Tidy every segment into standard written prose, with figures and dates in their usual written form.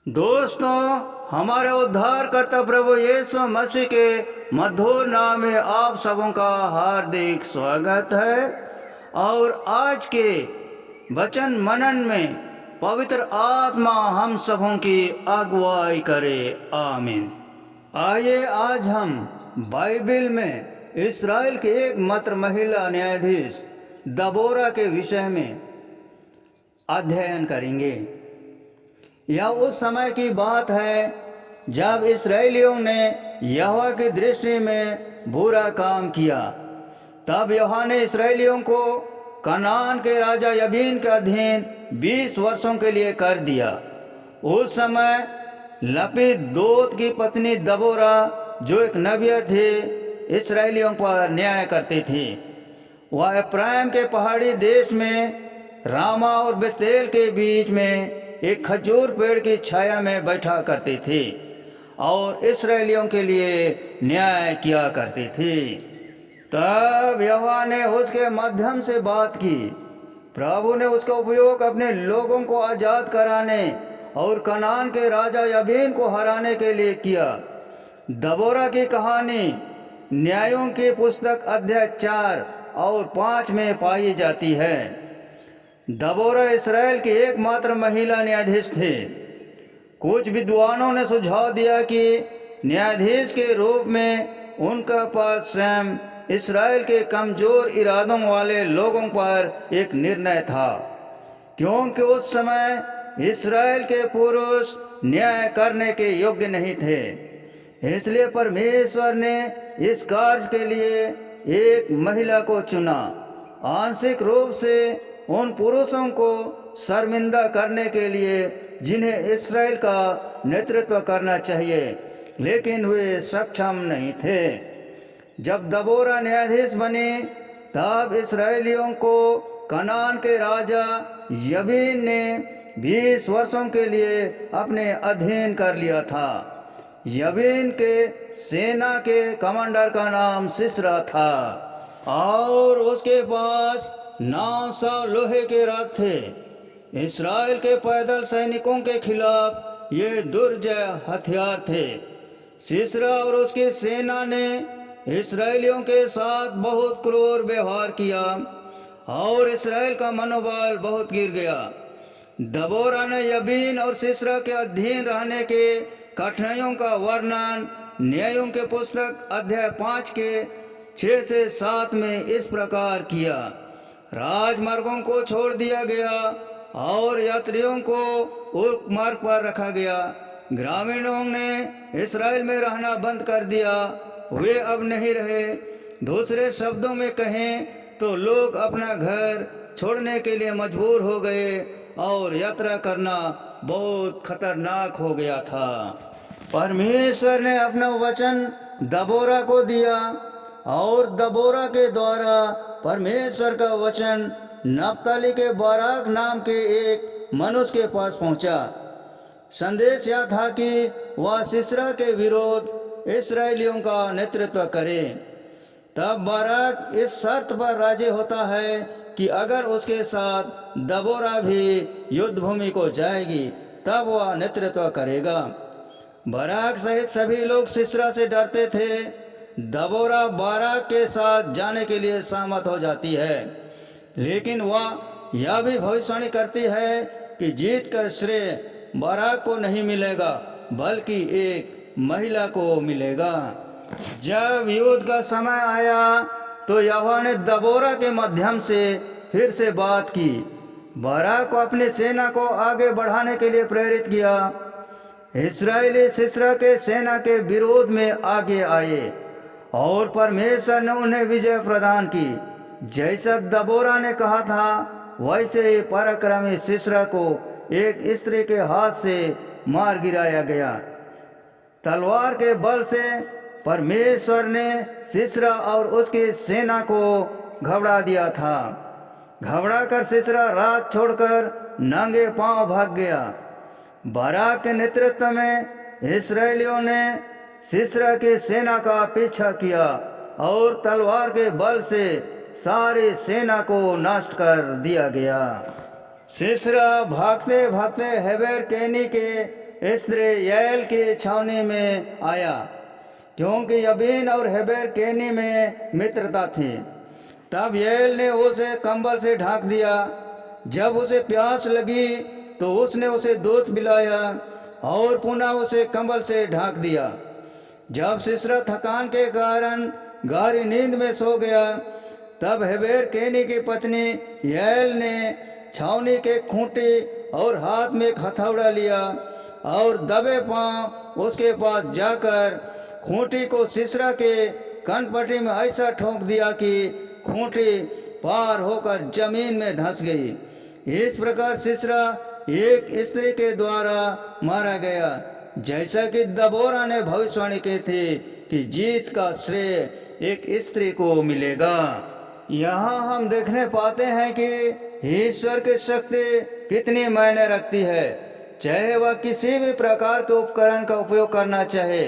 दोस्तों, हमारे उद्धारकर्ता प्रभु यीशु मसीह के मधुर नाम में आप सबों का हार्दिक स्वागत है। और आज के वचन मनन में पवित्र आत्मा हम सबों की अगुवाई करे। आमीन। आइए आज हम बाइबल में इस्राएल के एकमात्र महिला न्यायाधीश दबोरा के विषय में अध्ययन करेंगे। यह उस समय की बात है जब इस्राएलियों ने यहोवा की दृष्टि में बुरा काम किया। तब यहोवा ने इस्राएलियों को कनान के राजा यबीन के अधीन 20 वर्षों के लिए कर दिया। उस समय लपीदोत की पत्नी दबोरा, जो एक नबिया थी, इस्राएलियों पर न्याय करती थी। वह एफ्राइम के पहाड़ी देश में रामा और बेतेल के बीच में एक खजूर पेड़ की छाया में बैठा करती थी और इस्राएलियों के लिए न्याय किया करती थी। तब यहोवा ने उसके माध्यम से बात की। प्रभु ने उसका उपयोग अपने लोगों को आज़ाद कराने और कनान के राजा यबीन को हराने के लिए किया। दबोरा की कहानी न्यायों की पुस्तक अध्याय 4 और 5 में पाई जाती है। दबोरा इस्राएल की एकमात्र महिला न्यायाधीश थे। कुछ विद्वानों ने सुझाव दिया कि न्यायाधीश के रूप में उनका पद स्वयं इस्राएल के कमजोर इरादों वाले लोगों पर एक निर्णय था, क्योंकि उस समय इस्राएल के पुरुष न्याय करने के योग्य नहीं थे। इसलिए परमेश्वर ने इस कार्य के लिए एक महिला को चुना, आंशिक रूप से उन पुरुषों को शर्मिंदा करने के लिए जिन्हें इस्राएल का नेतृत्व करना चाहिए, लेकिन वे सक्षम नहीं थे। जब दबोरा न्यायाधीश बनी, तब इस्राएलियों को कनान के राजा यबीन ने 20 वर्षों के लिए अपने अधीन कर लिया था। यबीन के सेना के कमांडर का नाम सिसरा था और उसके पास 900 लोहे के रथ थे। इस्राएल के पैदल सैनिकों के खिलाफ ये दुर्जय हथियार थे। सिसरा और उसकी सेना ने इस्राएलियों के साथ बहुत क्रूर व्यवहार किया और इस्राएल का मनोबल बहुत गिर गया। दबोरा ने यबीन और सिसरा के अधीन रहने के कठिनाइयों का वर्णन न्यायों के पुस्तक अध्याय 5 के 6 से 7 में इस प्रकार किया। राजमार्गों को छोड़ दिया गया और यात्रियों को उप मार्ग पर रखा गया। ग्रामीणों ने इस्राएल में रहना बंद कर दिया, वे अब नहीं रहे। दूसरे शब्दों में कहें तो लोग अपना घर छोड़ने के लिए मजबूर हो गए और यात्रा करना बहुत खतरनाक हो गया था। परमेश्वर ने अपना वचन दबोरा को दिया और दबोरा के द्वारा परमेश्वर का वचन नप्ताली के बाराक नाम के एक मनुष्य के पास पहुंचा। संदेश यह था कि वह सिसरा के विरोध इस्राएलियों का नेतृत्व करे। तब बाराक इस शर्त पर राजी होता है कि अगर उसके साथ दबोरा भी युद्ध भूमि को जाएगी, तब वह नेतृत्व करेगा। बाराक सहित सभी लोग सिसरा से डरते थे। दबोरा बाराक के साथ जाने के लिए सहमत हो जाती है, लेकिन वह यह भी भविष्यवाणी करती है कि जीत का श्रेय बाराक को नहीं मिलेगा, बल्कि एक महिला को मिलेगा। जब युद्ध का समय आया तो यहोवा ने दबोरा के माध्यम से फिर से बात की। बाराक को अपनी सेना को आगे बढ़ाने के लिए प्रेरित किया। इस्राएली सिसरा के सेना के विरोध में आगे आए और परमेश्वर ने उन्हें विजय प्रदान की। जैसा दबोरा ने कहा था, वैसे ही पराक्रमी सिसरा को एक स्त्री के हाथ से मार गिराया गया। तलवार के बल से परमेश्वर ने सिसरा और उसकी सेना को घबरा दिया था। घबरा कर सिसरा रात छोड़कर नंगे पांव भाग गया। बाराक के नेतृत्व में इस्राएलियों ने सिसरा की सेना का पीछा किया और तलवार के बल से सारी सेना को नष्ट कर दिया गया। सिसरा भागते भागते हेबर केनी के स्त्री याएल की छावनी में आया, क्योंकि याबीन और हेबर केनी में मित्रता थी। तब याएल ने उसे कंबल से ढांक दिया। जब उसे प्यास लगी तो उसने उसे दूध पिलाया और पुनः उसे कंबल से ढांक दिया। जब सिसरा थकान के कारण गहरी नींद में सो गया, तब हेबर केनी की पत्नी याएल ने छावनी के खूंटी और हाथ में एक हथौड़ा लिया और दबे पांव उसके पास जाकर खूंटी को सिसरा के कनपटी में ऐसा ठोक दिया कि खूंटी पार होकर जमीन में धंस गई। इस प्रकार सिसरा एक स्त्री के द्वारा मारा गया, जैसा कि दबोरा ने भविष्यवाणी की थी कि जीत का श्रेय एक स्त्री को मिलेगा। यहाँ हम देखने पाते हैं कि ईश्वर की शक्ति कितनी मायने रखती है। चाहे वह किसी भी प्रकार के उपकरण का उपयोग करना चाहे,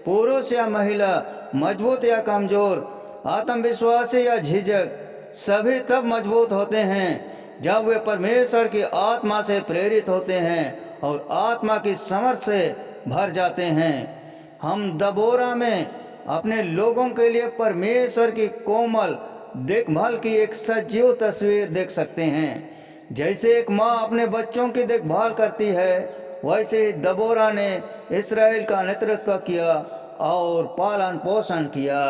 पुरुष या महिला, मजबूत या कमजोर, आत्मविश्वासी या झिझक, सभी तब मजबूत होते हैं जब वे परमेश्वर की आत्मा से प्रेरित होते हैं और आत्मा की समझ से भर जाते हैं। हम दबोरा में अपने लोगों के लिए परमेश्वर की कोमल देखभाल की एक सजीव तस्वीर देख सकते हैं। जैसे एक माँ अपने बच्चों की देखभाल करती है, वैसे ही दबोरा ने इस्राएल का नेतृत्व किया और पालन पोषण किया।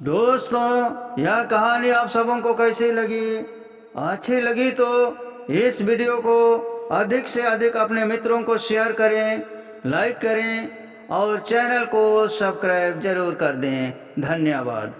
दोस्तों, यह कहानी आप सबों को कैसी लगी? अच्छी लगी तो इस वीडियो को अधिक से अधिक अपने मित्रों को शेयर करें, लाइक करें और चैनल को सब्सक्राइब जरूर कर दें। धन्यवाद।